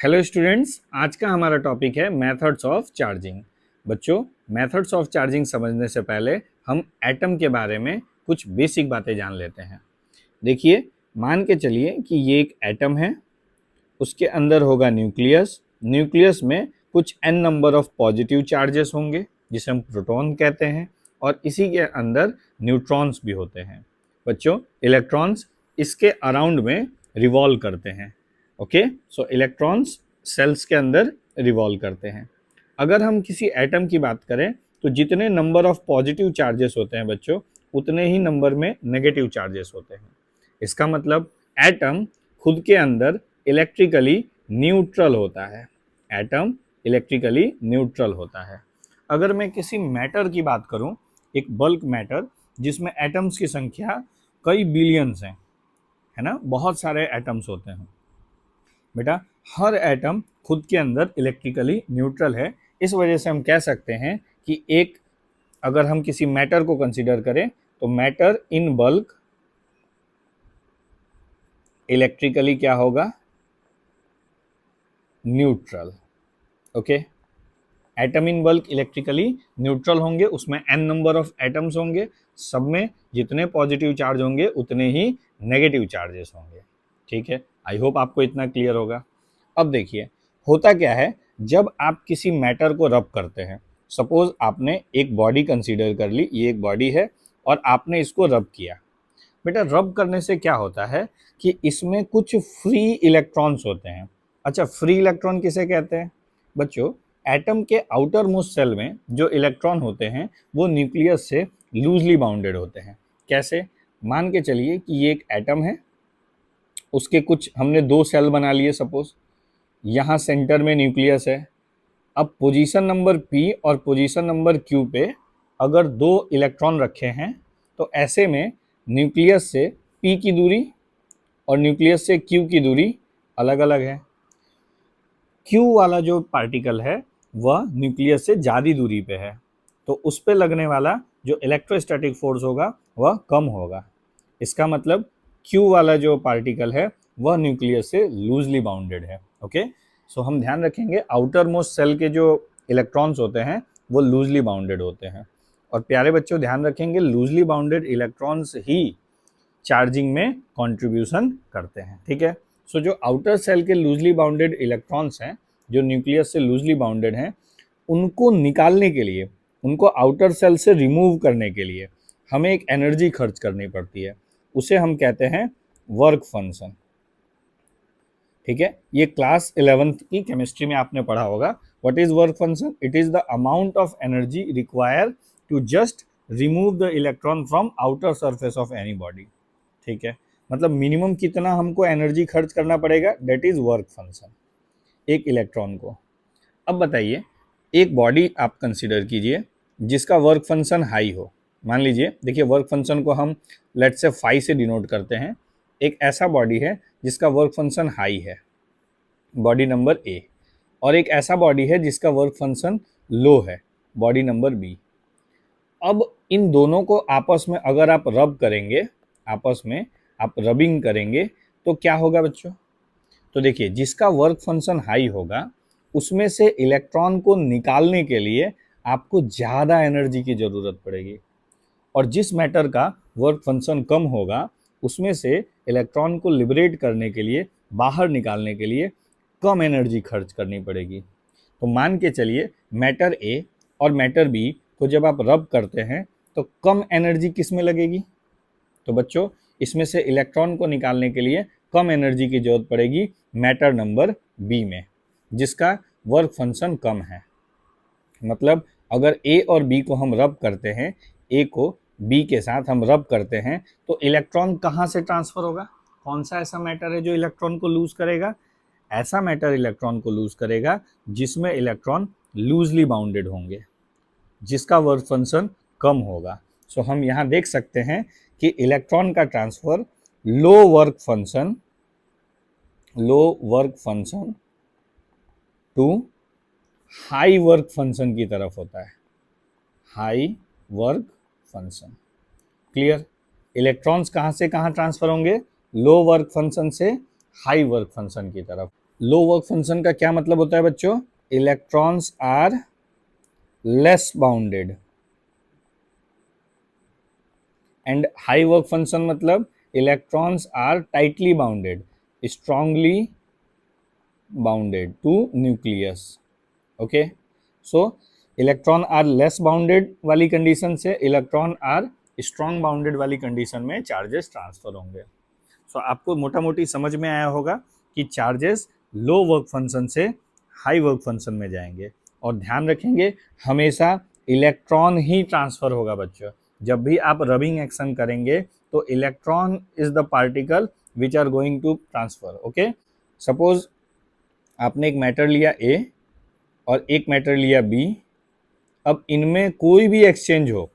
Hello students, आज का हमारा टॉपिक है मेथड्स ऑफ चार्जिंग। बच्चों, मेथड्स ऑफ चार्जिंग समझने से पहले हम एटम के बारे में कुछ बेसिक बातें जान लेते हैं। देखिए, मान के चलिए कि ये एक एटम है, उसके अंदर होगा न्यूक्लियस। न्यूक्लियस में कुछ n number of positive charges होंगे जिसे हम प्रोटॉन कहते हैं, और इसी के अंदर न्यूट्रॉन्स भी होते हैं। बच्चों, इलेक्ट्रॉन्स इसके अराउंड में रिवॉल्व करते हैं। ओके, सो इलेक्ट्रॉन्स सेल्स के अंदर रिवॉल्व करते हैं। अगर हम किसी एटम की बात करें तो जितने नंबर ऑफ पॉजिटिव चार्जेस होते हैं बच्चों, उतने ही नंबर में नेगेटिव चार्जेस होते हैं। इसका मतलब एटम खुद के अंदर इलेक्ट्रिकली न्यूट्रल होता है। एटम इलेक्ट्रिकली न्यूट्रल होता है। अगर मैं किसी मैटर की बात करूं, एक बल्क मैटर जिसमें एटम्स की संख्या कई बिलियंस हैं, है ना, बहुत सारे एटम्स होते हैं बेटा, हर एटम खुद के अंदर इलेक्ट्रिकली न्यूट्रल है। इस वजह से हम कह सकते हैं कि एक, अगर हम किसी मैटर को कंसीडर करें तो मैटर इन बल्क इलेक्ट्रिकली क्या होगा? Neutral. Okay, atom in bulk electrically neutral होंगे, उसमें n नंबर ऑफ एटम्स होंगे, सब में जितने पॉजिटिव चार्ज होंगे उतने ही नेगेटिव चार्जेस होंगे। ठीक है, आई होप आपको इतना क्लियर होगा। अब देखिए, होता क्या है जब आप किसी मैटर को रब करते हैं। सपोज आपने एक बॉडी कंसीडर कर ली, ये एक बॉडी है और आपने इसको रब किया। बेटा, रब करने से क्या होता है कि इसमें कुछ फ्री इलेक्ट्रॉन्स होते हैं। अच्छा, फ्री इलेक्ट्रॉन किसे कहते हैं? बच्चों, एटम के आउटर मोस्ट सेल में जो इलेक्ट्रॉन होते हैं वो न्यूक्लियस से लूजली बाउंडेड होते हैं। कैसे? मान के चलिए कि ये एक एटम है, उसके कुछ हमने दो सेल बना लिए। सपोज यहाँ सेंटर में न्यूक्लियस है। अब पोजीशन नंबर P और पोजीशन नंबर Q पे अगर दो इलेक्ट्रॉन रखे हैं तो ऐसे में न्यूक्लियस से P की दूरी और न्यूक्लियस से Q की दूरी अलग अलग है। Q वाला जो पार्टिकल है वह न्यूक्लियस से ज़्यादा दूरी पे है, तो उस पे लगने वाला जो इलेक्ट्रोस्टैटिक फोर्स होगा वह कम होगा। इसका मतलब Q वाला जो पार्टिकल है वह न्यूक्लियस से लूजली बाउंडेड है। ओके, सो हम ध्यान रखेंगे आउटर मोस्ट सेल के जो इलेक्ट्रॉन्स होते हैं वो लूजली बाउंडेड होते हैं। और प्यारे बच्चों, ध्यान रखेंगे लूजली बाउंडेड इलेक्ट्रॉन्स ही चार्जिंग में कंट्रीब्यूशन करते हैं। ठीक है, सो जो आउटर सेल के लूजली बाउंडेड इलेक्ट्रॉन्स हैं, जो न्यूक्लियस से लूजली बाउंडेड हैं, उनको निकालने के लिए, उनको आउटर सेल से रिमूव करने के लिए हमें एक एनर्जी खर्च करनी पड़ती है। उसे हम कहते हैं वर्क फंक्शन। ठीक है, ये क्लास 11th की केमिस्ट्री में आपने पढ़ा होगा। What is work function? It is the amount of energy require to just remove the electron from outer surface of any body. ठीक है, मतलब मिनिमम कितना हमको एनर्जी खर्च करना पड़ेगा, दैट इज वर्क फंक्शन एक इलेक्ट्रॉन को। अब बताइए, एक बॉडी आप कंसीडर कीजिए जिसका वर्क फंक्शन हाई हो। मान लीजिए, देखिए वर्क फंक्शन को हम लेट्स से फाई से डिनोट करते हैं। एक ऐसा बॉडी है जिसका वर्क फंक्शन हाई है, बॉडी नंबर A, और एक ऐसा बॉडी है जिसका वर्क फंक्शन लो है, बॉडी नंबर B। अब इन दोनों को आपस में अगर आप रब करेंगे, आपस में आप रबिंग करेंगे तो क्या होगा बच्चों? तो देखिए, जिसका वर्क फंक्शन हाई होगा उसमें से इलेक्ट्रॉन को निकालने के लिए आपको ज़्यादा एनर्जी की ज़रूरत पड़ेगी, और जिस मैटर का वर्क फंक्शन कम होगा उसमें से इलेक्ट्रॉन को लिबरेट करने के लिए, बाहर निकालने के लिए कम एनर्जी खर्च करनी पड़ेगी। तो मान के चलिए मैटर A और मैटर B को जब आप रब करते हैं तो कम एनर्जी किस में लगेगी? तो बच्चों, इसमें से इलेक्ट्रॉन को निकालने के लिए कम एनर्जी की जरूरत पड़ेगी मैटर नंबर B में, जिसका वर्क फंक्शन कम है। मतलब अगर A और B को हम रब करते हैं, A को B के साथ हम रब करते हैं, तो इलेक्ट्रॉन कहाँ से ट्रांसफर होगा? कौन सा ऐसा मैटर है जो इलेक्ट्रॉन को लूज करेगा? ऐसा मैटर इलेक्ट्रॉन को लूज करेगा जिसमें इलेक्ट्रॉन लूजली बाउंडेड होंगे, जिसका वर्क फंक्शन कम होगा। सो हम यहाँ देख सकते हैं कि इलेक्ट्रॉन का transfer low work function to high work function की तरफ होता है। High work function, clear? Electrons कहाँ से कहाँ ट्रांसफर होंगे? लो वर्क फंक्शन से हाई वर्क फंक्शन की तरफ। लो वर्क फंक्शन का क्या मतलब होता है बच्चों? Electrons are less bounded, and high work function मतलब electrons are tightly bounded, strongly bounded to nucleus. Okay, so electron are less bounded वाली कंडीशन से इलेक्ट्रॉन आर स्ट्रांग बाउंडेड वाली कंडीशन में चार्जेस ट्रांसफर होंगे। सो आपको मोटा मोटी समझ में आया होगा कि चार्जेस लो वर्क फंक्शन से हाई वर्क फंक्शन में जाएंगे। और ध्यान रखेंगे हमेशा इलेक्ट्रॉन ही ट्रांसफर होगा बच्चों। जब भी आप रबिंग एक्शन करेंगे तो electron is the particle which are going to transfer. Okay, suppose आपने एक मैटर लिया ए और एक मैटर लिया बी। अब इनमें कोई भी एक्सचेंज हो,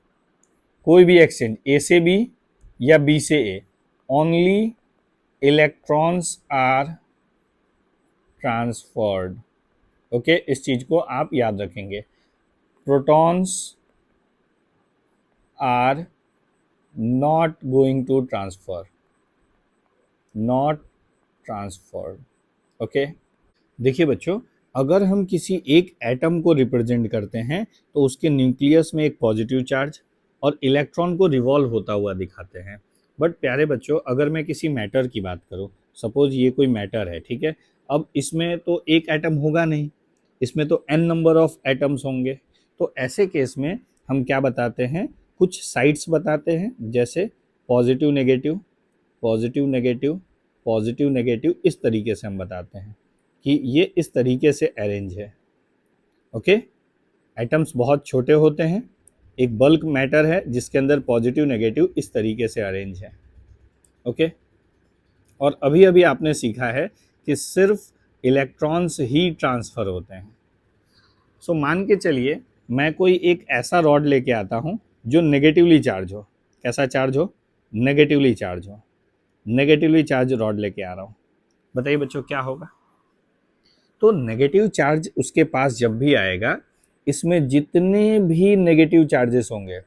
कोई भी एक्सचेंज ए से बी या बी से A, only electrons are transferred. Okay, इस चीज को आप याद रखेंगे। Protons are not going to transfer, not transferred. Okay, देखिए बच्चों, अगर हम किसी एक एटम को रिप्रेजेंट करते हैं तो उसके न्यूक्लियस में एक पॉजिटिव चार्ज और इलेक्ट्रॉन को रिवॉल्व होता हुआ दिखाते हैं। बट प्यारे बच्चों, अगर मैं किसी मैटर की बात करूं, सपोज ये कोई मैटर है, ठीक है, अब इसमें तो एक एटम होगा नहीं, इसमें तो n नंबर ऑफ एटम्स होंगे। तो ऐसे केस में हम क्या बताते हैं, कुछ साइड्स बताते हैं, जैसे positive negative, positive negative, positive negative, इस तरीके से हम बताते हैं कि ये इस तरीके से अरेंज है। ओके, एटम्स बहुत छोटे होते हैं, एक बल्क मैटर है जिसके अंदर पॉजिटिव नेगेटिव इस तरीके से अरेंज है। ओके, और अभी अभी आपने सीखा है कि सिर्फ इलेक्ट्रॉन्स ही ट्रांसफर होते हैं। सो मान के चलिए मैं कोई एक ऐसा रॉड लेके आता हूँ जो नेगेटिवली चार्ज हो। कैसा चार्ज हो? नेगेटिवली चार्ज हो। नेगेटिवली चार्ज रॉड लेके आ रहा हूँ, बताइए बच्चों क्या होगा? तो नेगेटिव चार्ज उसके पास जब भी आएगा, इसमें जितने भी नेगेटिव चार्जेस होंगे,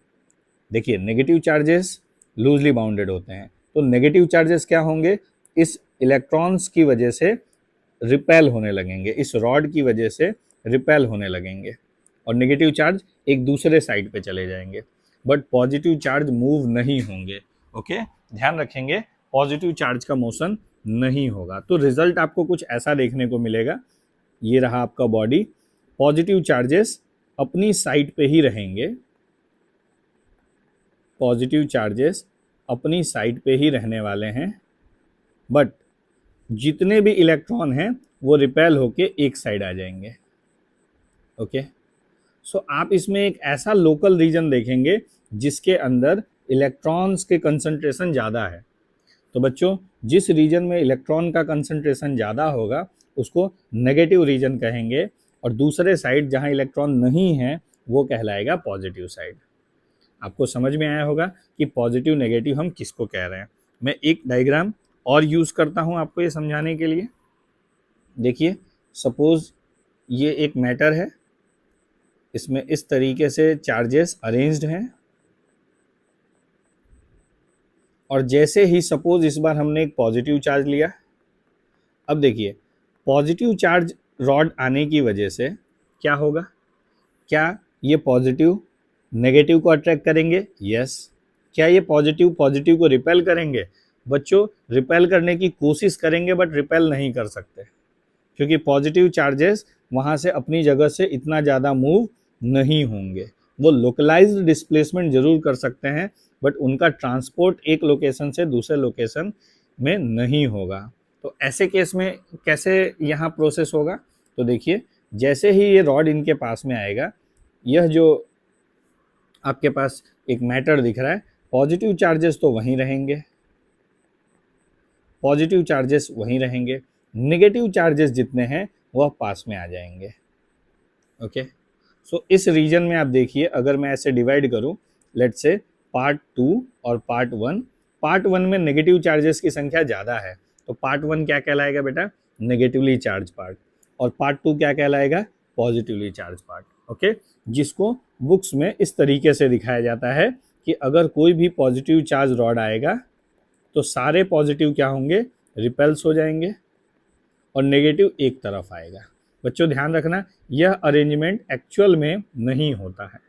देखिए नेगेटिव चार्जेस लूजली बाउंडेड होते हैं, तो नेगेटिव चार्जेस क्या होंगे? इस इलेक्ट्रॉन्स की वजह से रिपेल होने लगेंगे, इस रॉड की वजह से रिपेल होने लगेंगे और नेगेटिव चार्ज एक दूसरे साइड पे चले जाएंगे, बट पॉजिटिव चार्ज मूव नहीं होंगे। ओके, ध्यान रखेंगे पॉजिटिव चार्ज का मोशन नहीं होगा। तो रिजल्ट आपको कुछ ऐसा देखने को मिलेगा, ये रहा आपका बॉडी, पॉजिटिव चार्जेस अपनी साइड पे ही रहेंगे, पॉजिटिव चार्जेस अपनी साइड पे ही रहने वाले हैं, बट जितने भी इलेक्ट्रॉन हैं वो रिपेल होके एक साइड आ जाएंगे। ओके, सो आप इसमें एक ऐसा लोकल रीजन देखेंगे जिसके अंदर इलेक्ट्रॉन्स के कंसंट्रेशन ज़्यादा है। तो बच्चों, जिस रीजन में इलेक्ट्रॉन का कंसंट्रेशन ज़्यादा होगा उसको नेगेटिव रीजन कहेंगे, और दूसरे साइड जहाँ इलेक्ट्रॉन नहीं है वो कहलाएगा पॉजिटिव साइड। आपको समझ में आया होगा कि पॉजिटिव नेगेटिव हम किसको कह रहे हैं। मैं एक डायग्राम और यूज़ करता हूँ आपको ये समझाने के लिए। देखिए, सपोज ये एक मैटर है, इसमें इस तरीके से चार्जेस अरेंज्ड हैं, और जैसे ही सपोज इस बार हमने एक पॉजिटिव चार्ज लिया, अब देखिए पॉजिटिव चार्ज रॉड आने की वजह से क्या होगा? क्या ये पॉजिटिव नेगेटिव को अट्रैक्ट करेंगे? यस। क्या ये पॉजिटिव पॉजिटिव को रिपेल करेंगे? बच्चों, रिपेल करने की कोशिश करेंगे बट रिपेल नहीं कर सकते, क्योंकि पॉजिटिव चार्जेस वहाँ से अपनी जगह से इतना ज़्यादा मूव नहीं होंगे। वो लोकलाइज्ड डिस्प्लेसमेंट जरूर कर सकते हैं, बट उनका ट्रांसपोर्ट एक लोकेशन से दूसरे लोकेशन में नहीं होगा। तो ऐसे केस में कैसे यहाँ प्रोसेस होगा? तो देखिए, जैसे ही ये रॉड इनके पास में आएगा, यह जो आपके पास एक मैटर दिख रहा है, पॉजिटिव चार्जेस तो वहीं रहेंगे, पॉजिटिव चार्जेस वहीं रहेंगे, नेगेटिव चार्जेस जितने हैं वह पास में आ जाएंगे। ओके, सो इस रीजन में आप देखिए, अगर मैं ऐसे डिवाइड करूं, लेट्स से पार्ट 2 और पार्ट 1, पार्ट 1 में नेगेटिव चार्जेस की संख्या ज़्यादा है, तो पार्ट 1 क्या कहलाएगा बेटा? नेगेटिवली चार्ज पार्ट, और पार्ट 2 क्या कहलाएगा? Positively charge part. ओके, जिसको बुक्स में इस तरीके से दिखाया जाता है कि अगर कोई भी पॉजिटिव चार्ज रॉड आएगा तो सारे पॉजिटिव क्या होंगे? रिपेल्स हो जाएंगे, और नेगेटिव एक तरफ आएगा। बच्चों ध्यान रखना, यह अरेंजमेंट एक्चुअल में नहीं होता है,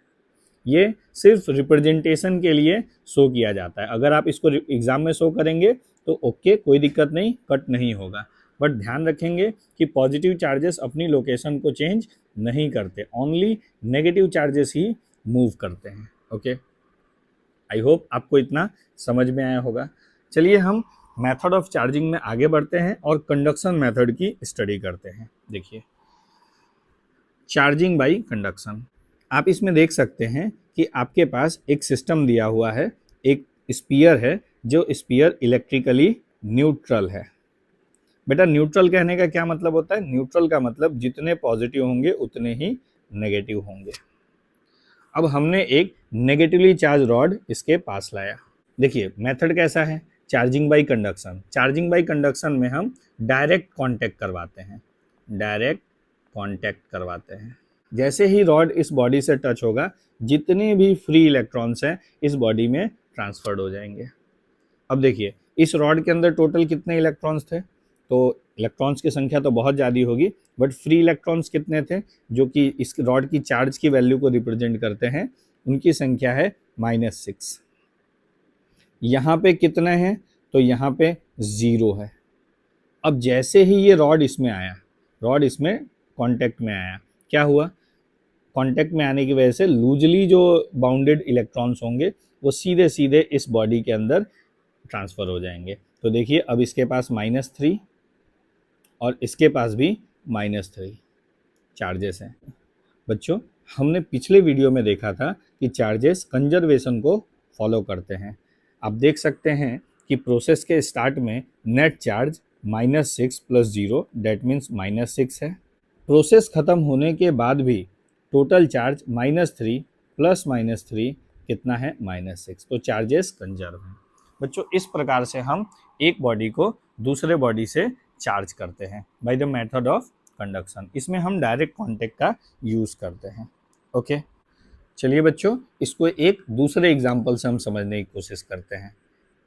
ये सिर्फ रिप्रेजेंटेशन के लिए शो किया जाता है। अगर आप इसको एग्जाम में शो करेंगे तो ओके, कोई दिक्कत नहीं, कट नहीं होगा। बट ध्यान रखेंगे कि पॉजिटिव चार्जेस अपनी लोकेशन को चेंज नहीं करते, ओनली नेगेटिव चार्जेस ही मूव करते हैं। ओके, आई होप आपको इतना समझ में आया होगा। चलिए हम मेथड ऑफ चार्जिंग में आगे बढ़ते हैं और कंडक्शन मेथड की स्टडी करते हैं। देखिए, चार्जिंग बाय कंडक्शन। आप इसमें देख सकते हैं कि आपके पास एक सिस्टम दिया हुआ है, एक स्पीयर है, जो स्पीयर इलेक्ट्रिकली न्यूट्रल है। बेटा न्यूट्रल कहने का क्या मतलब होता है? न्यूट्रल का मतलब जितने पॉजिटिव होंगे उतने ही नेगेटिव होंगे। अब हमने एक नेगेटिवली चार्ज रॉड इसके पास लाया। देखिए मेथड कैसा है, charging by conduction. Charging by conduction में हम डायरेक्ट कांटेक्ट करवाते हैं, डायरेक्ट कांटेक्ट करवाते हैं। जैसे ही रॉड इस बॉडी से टच होगा, जितने भी फ्री इलेक्ट्रॉन्स हैं इस बॉडी में ट्रांसफर्ड हो जाएंगे। अब देखिए इस रॉड के अंदर टोटल कितने इलेक्ट्रॉन्स थे? तो इलेक्ट्रॉन्स की संख्या तो बहुत ज़्यादा होगी, बट फ्री इलेक्ट्रॉन्स कितने थे जो कि इस रॉड की चार्ज की वैल्यू को रिप्रेजेंट करते हैं? उनकी संख्या है -6। यहाँ पे कितने हैं? तो यहाँ पे 0 है। अब जैसे ही ये रॉड इसमें आया, रॉड इसमें कांटेक्ट में आया, क्या हुआ? कांटेक्ट में आने की वजह से लूजली जो बाउंडेड इलेक्ट्रॉन्स होंगे वो सीधे सीधे इस बॉडी के अंदर ट्रांसफ़र हो जाएंगे। तो देखिए अब इसके पास -3 और इसके पास भी -3 चार्जेस हैं। बच्चों हमने पिछले वीडियो में देखा था कि चार्जेस कंजर्वेशन को फॉलो करते हैं। आप देख सकते हैं कि प्रोसेस के स्टार्ट में नेट चार्ज -6 + 0 डेट मीन्स -6 है। प्रोसेस ख़त्म होने के बाद भी टोटल चार्ज -3 + -3 कितना है? -6। तो चार्जेस कंजर्व हैं। बच्चों इस प्रकार से हम एक बॉडी को दूसरे बॉडी से चार्ज करते हैं by the method of conduction. इसमें हम डायरेक्ट कांटेक्ट का यूज़ करते हैं। ओके, चलिए बच्चों इसको एक दूसरे एग्जांपल से हम समझने की कोशिश करते हैं।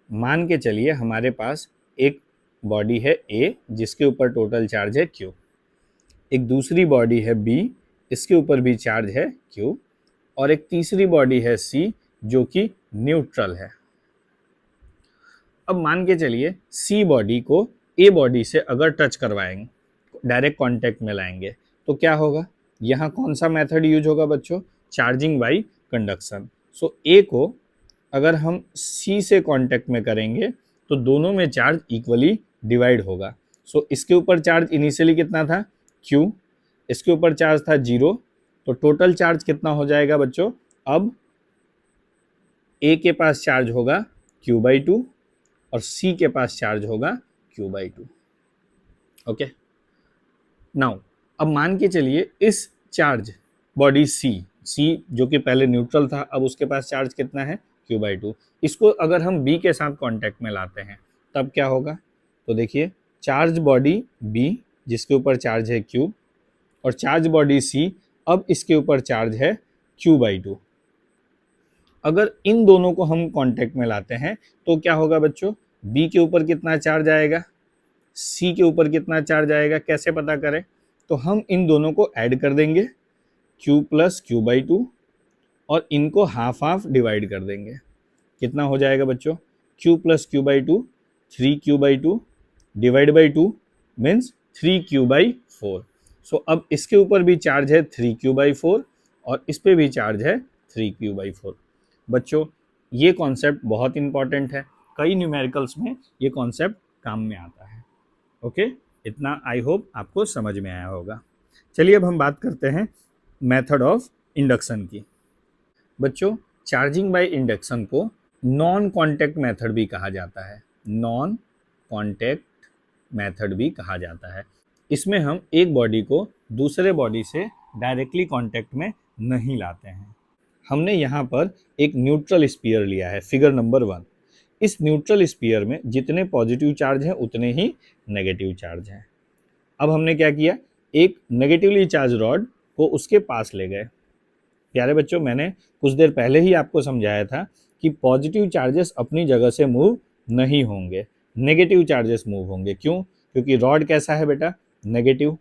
मान के चलिए हमारे पास एक बॉडी है A जिसके ऊपर टोटल चार्ज है Q, एक दूसरी बॉडी है B इसके ऊपर भी चार्ज है Q, और एक तीसरी बॉडी है C जो कि न्यूट्रल है। अब मान के चलिए C बॉडी को A बॉडी से अगर टच करवाएंगे, डायरेक्ट कांटेक्ट में लाएंगे, तो क्या होगा? यहाँ कौन सा मेथड यूज होगा बच्चों? Charging by conduction. So A को अगर हम C से कांटेक्ट में करेंगे तो दोनों में चार्ज इक्वली डिवाइड होगा। सो इसके ऊपर चार्ज इनिशियली कितना था? Q, इसके ऊपर चार्ज था 0, तो टोटल चार्ज कितना हो जाएगा बच्चों? अब A के पास चार्ज होगा Q/2 और C के पास चार्ज होगा Q/2। ओके, नाउ अब मान के चलिए इस चार्ज बॉडी C जो कि पहले न्यूट्रल था, अब उसके पास चार्ज कितना है? Q/2। इसको अगर हम B के साथ कांटेक्ट में लाते हैं तब क्या होगा? तो देखिए चार्ज बॉडी B जिसके ऊपर चार्ज है Q और चार्ज बॉडी C, अब इसके ऊपर चार्ज है Q/2। अगर इन दोनों को हम कांटेक्ट में लाते हैं तो क्या होगा बच्चों? B के ऊपर कितना चार्ज आएगा, C के ऊपर कितना चार्ज आएगा, कैसे पता करें? तो हम इन दोनों को ऐड कर देंगे Q + Q/2 और इनको हाफ हाफ डिवाइड कर देंगे। कितना हो जाएगा बच्चों? Q + Q/2 3Q/2 divide by 2 means 3Q/4। सो अब इसके ऊपर भी चार्ज है 3Q/4 और इस पे भी चार्ज है 3Q/4। बच्चों ये कॉन्सेप्ट बहुत इंपॉर्टेंट है, कई न्यूमेरिकल्स में ये कॉन्सेप्ट काम में आता है। ओके, इतना आई होप आपको समझ में आया होगा। चलिए अब हम बात करते हैं मेथड ऑफ इंडक्शन की। बच्चों चार्जिंग बाय इंडक्शन को नॉन कॉन्टैक्ट मेथड भी कहा जाता है, नॉन कॉन्टैक्ट मेथड भी कहा जाता है। इसमें हम एक बॉडी को दूसरे बॉडी से डायरेक्टली कांटेक्ट में नहीं लाते हैं। हमने यहाँ पर एक न्यूट्रल स्फीयर लिया है, फिगर नंबर 1। इस न्यूट्रल स्फीयर में जितने पॉजिटिव चार्ज हैं उतने ही नेगेटिव चार्ज हैं। अब हमने क्या किया? एक नेगेटिवली चार्ज रॉड को उसके पास ले गए। प्यारे बच्चों मैंने कुछ देर पहले ही आपको समझाया था कि पॉजिटिव चार्जेस अपनी जगह से मूव नहीं होंगे, नेगेटिव चार्जेस मूव होंगे। क्यों? क्योंकि रॉड कैसा है बेटा? नेगेटिव।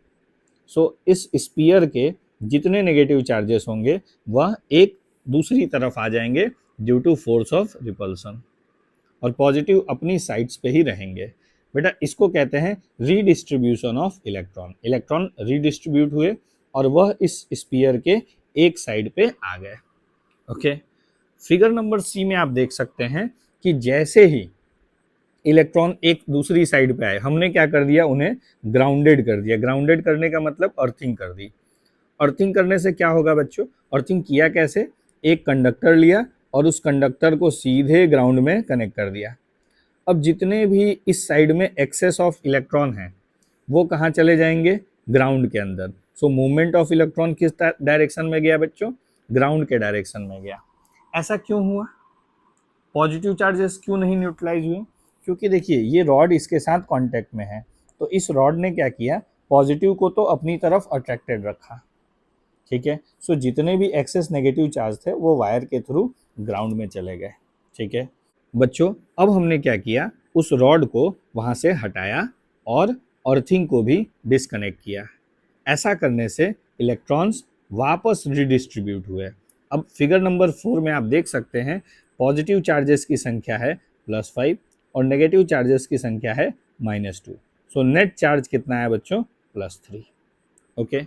सो इस स्पीयर के जितने नेगेटिव चार्जेस होंगे वह एक दूसरी तरफ आ जाएंगे due to force of repulsion, और पॉजिटिव अपनी साइड्स पे ही रहेंगे। बेटा इसको कहते हैं redistribution of electron. Electron redistribute हुए और वह इस स्पीयर के एक साइड पे आ गए। ओके, फिगर नंबर सी में आप देख सकते हैं कि जैसे ही इलेक्ट्रॉन एक दूसरी साइड पे आए, हमने क्या कर दिया, उन्हें ग्राउंडेड कर दिया। ग्राउंडेड करने का मतलब अर्थिंग कर दी। अर्थिंग करने से क्या होगा बच्चों, अर्थिंग किया कैसे, एक कंडक्टर लिया और उस कंडक्टर को सीधे ग्राउंड में कनेक्ट कर दिया। अब जितने भी इस साइड में एक्सेस ऑफ इलेक्ट्रॉन हैं वो कहाँ चले जाएंगे, ग्राउंड के अंदर। सो मूवमेंट ऑफ इलेक्ट्रॉन किस डायरेक्शन में गया बच्चों, ग्राउंड के डायरेक्शन में गया। ऐसा क्यों हुआ, पॉजिटिव चार्जेस क्यों नहीं न्यूट्रलाइज हुए, क्योंकि देखिए ये रॉड इसके साथ कांटेक्ट में है, तो इस रॉड ने क्या किया, पॉजिटिव को तो अपनी तरफ अट्रैक्टेड रखा। ठीक है, सो जितने भी एक्सेस नेगेटिव चार्ज थे वो वायर के थ्रू ग्राउंड में चले गए। ठीक है बच्चों, अब हमने क्या किया, उस रॉड को वहाँ से हटाया और अर्थिंग को भी डिस्कनेक्ट किया। ऐसा करने से इलेक्ट्रॉन्स वापस रिडिस्ट्रीब्यूट हुए। अब फिगर नंबर 4 में आप देख सकते हैं पॉजिटिव चार्जेस की संख्या है +5 और नेगेटिव चार्जेस की संख्या है -2। सो नेट चार्ज कितना है बच्चों, +3। ओके,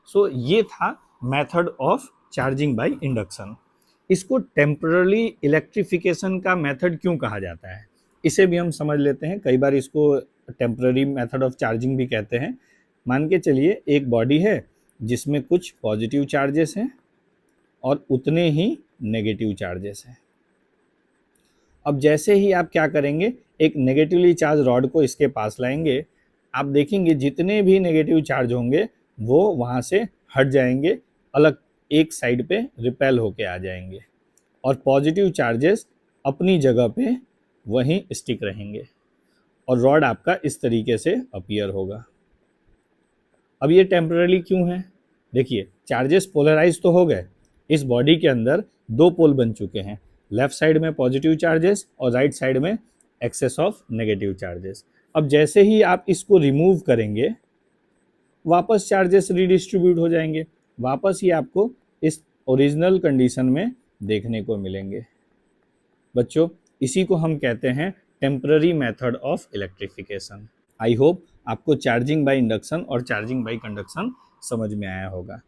सो ये था method of charging by induction. इसको टेम्पररी इलेक्ट्रिफिकेशन का मेथड क्यों कहा जाता है, इसे भी हम समझ लेते हैं। कई बार इसको टेम्पररी मेथड ऑफ चार्जिंग भी कहते हैं। मान के चलिए एक बॉडी है जिसमें कुछ पॉजिटिव चार्जेस हैं और उतने ही नेगेटिव चार्जेस हैं। अब जैसे ही आप क्या करेंगे, एक नेगेटिवली चार्ज रॉड को इसके पास लाएंगे, आप देखेंगे जितने भी नेगेटिव चार्ज होंगे वो वहाँ से हट जाएंगे, अलग एक साइड पे रिपेल होके आ जाएंगे, और पॉजिटिव चार्जेस अपनी जगह पे वहीं स्टिक रहेंगे और रॉड आपका इस तरीके से अपीयर होगा। अब ये टेम्पररी क्यों है, देखिए चार्जेस पोलराइज तो हो गए, इस बॉडी के अंदर दो पोल बन चुके हैं, लेफ्ट साइड में पॉजिटिव चार्जेस और राइट साइड में एक्सेस ऑफ नेगेटिव चार्जेस। अब जैसे ही आप इसको रिमूव करेंगे वापस चार्जेस रिडिस्ट्रीब्यूट हो जाएंगे, वापस ही आपको इस ओरिजिनल कंडीशन में देखने को मिलेंगे। बच्चों इसी को हम कहते हैं temporary method of electrification. I hope आपको चार्जिंग बाय इंडक्शन और चार्जिंग बाय कंडक्शन समझ में आया होगा।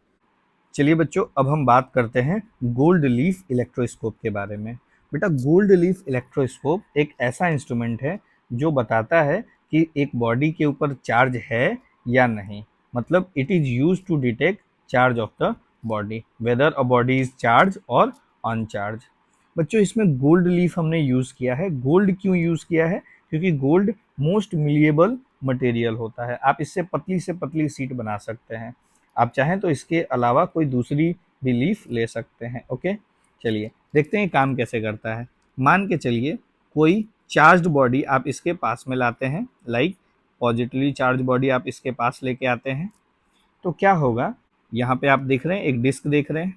चलिए बच्चों, अब हम बात करते हैं गोल्ड लीफ इलेक्ट्रोस्कोप के बारे में। बेटा गोल्ड लीफ इलेक्ट्रोस्कोप एक ऐसा इंस्ट्रूमेंट है जो बताता है कि एक बॉडी के ऊपर चार्ज है या नहीं, मतलब it is use to detect charge of the body, whether a body is charge और अनचार्ज। बच्चों इसमें गोल्ड लीफ हमने यूज़ किया है। गोल्ड क्यों यूज़ किया है, क्योंकि गोल्ड मोस्ट मिलिएबल मटेरियल होता है, आप इससे पतली से पतली सीट बना सकते हैं। आप चाहें तो इसके अलावा कोई दूसरी भी लीफ ले सकते हैं। ओके, चलिए देखते हैं काम कैसे करता है। मान के चलिए कोई चार्ज्ड बॉडी आप इसके पास में लाते हैं, लाइक पॉजिटिवली चार्ज बॉडी आप इसके पास लेके आते हैं, तो क्या होगा, यहाँ पे आप देख रहे हैं एक डिस्क देख रहे हैं,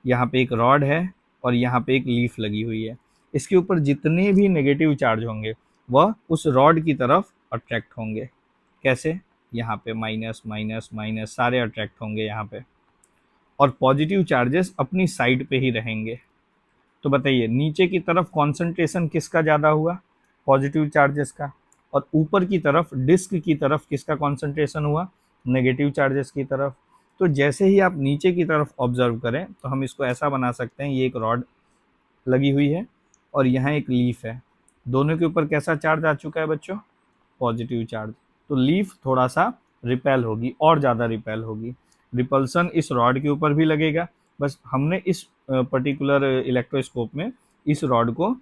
यहाँ पे एक रॉड है और यहाँ पे एक लीफ लगी हुई है। इसके ऊपर जितने भी नेगेटिव चार्ज होंगे वह उस रॉड की तरफ अट्रैक्ट होंगे। कैसे, यहाँ पे माइनस माइनस माइनस सारे अट्रैक्ट होंगे यहाँ पे, और पॉजिटिव चार्जेस अपनी साइड पे ही रहेंगे। तो बताइए नीचे की तरफ कॉन्सेंट्रेशन किसका ज़्यादा हुआ, पॉजिटिव चार्जेस का, और ऊपर की तरफ डिस्क की तरफ किसका कॉन्सेंट्रेशन हुआ, नेगेटिव चार्जेस की तरफ। तो जैसे ही आप नीचे की तरफ ऑब्जर्व करें तो हम इसको ऐसा बना सकते हैं, ये एक रॉड लगी हुई है और यहाँ एक लीफ है, दोनों के ऊपर कैसा चार्ज आ चुका है बच्चों, पॉजिटिव चार्ज। तो लीफ थोड़ा सा रिपेल होगी और ज़्यादा रिपेल होगी, रिपल्सन इस रॉड के ऊपर भी लगेगा, बस हमने इस पर्टिकुलर इलेक्ट्रोस्कोप में इस रॉड को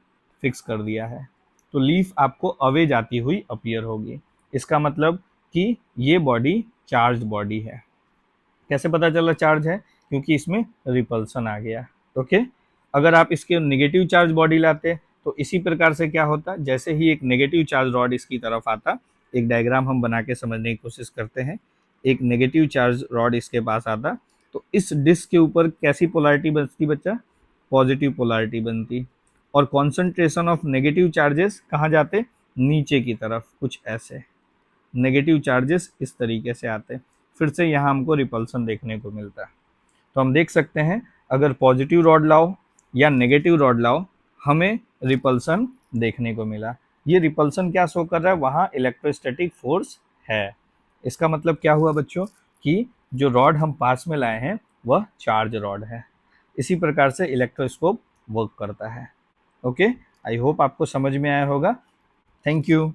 फिक्स कर दिया है। तो लीफ आपको अवे जाती हुई अपीयर होगी, इसका मतलब कि ये बॉडी चार्ज बॉडी है। कैसे पता चला चार्ज है, क्योंकि इसमें रिपल्सन आ गया। ओके, अगर आप इसके नेगेटिव चार्ज बॉडी लाते तो इसी प्रकार से क्या होता, जैसे ही एक नेगेटिव चार्ज रॉड इसकी तरफ आता, एक डायग्राम हम बना के समझने की कोशिश करते हैं। एक नेगेटिव चार्ज रॉड इसके पास आता तो इस डिस्क के ऊपर कैसी पोलैरिटी बनती बच्चा, पॉजिटिव पोलैरिटी बनती, और कॉन्सेंट्रेशन ऑफ नेगेटिव चार्जेस कहाँ जाते, नीचे की तरफ, कुछ ऐसे। नेगेटिव चार्जेस इस तरीके से आते हैं। फिर से यहाँ हमको रिपल्सन देखने को मिलता है। तो हम देख सकते हैं अगर पॉजिटिव रॉड लाओ या नेगेटिव रॉड लाओ, हमें रिपल्सन देखने को मिला। ये रिपल्सन क्या शो कर रहा है, वहाँ इलेक्ट्रोस्टैटिक फोर्स है। इसका मतलब क्या हुआ बच्चों कि जो रॉड हम पास में लाए हैं वह चार्ज रॉड है। इसी प्रकार से इलेक्ट्रोस्कोप वर्क करता है। ओके, आई होप आपको समझ में आया होगा। Thank you.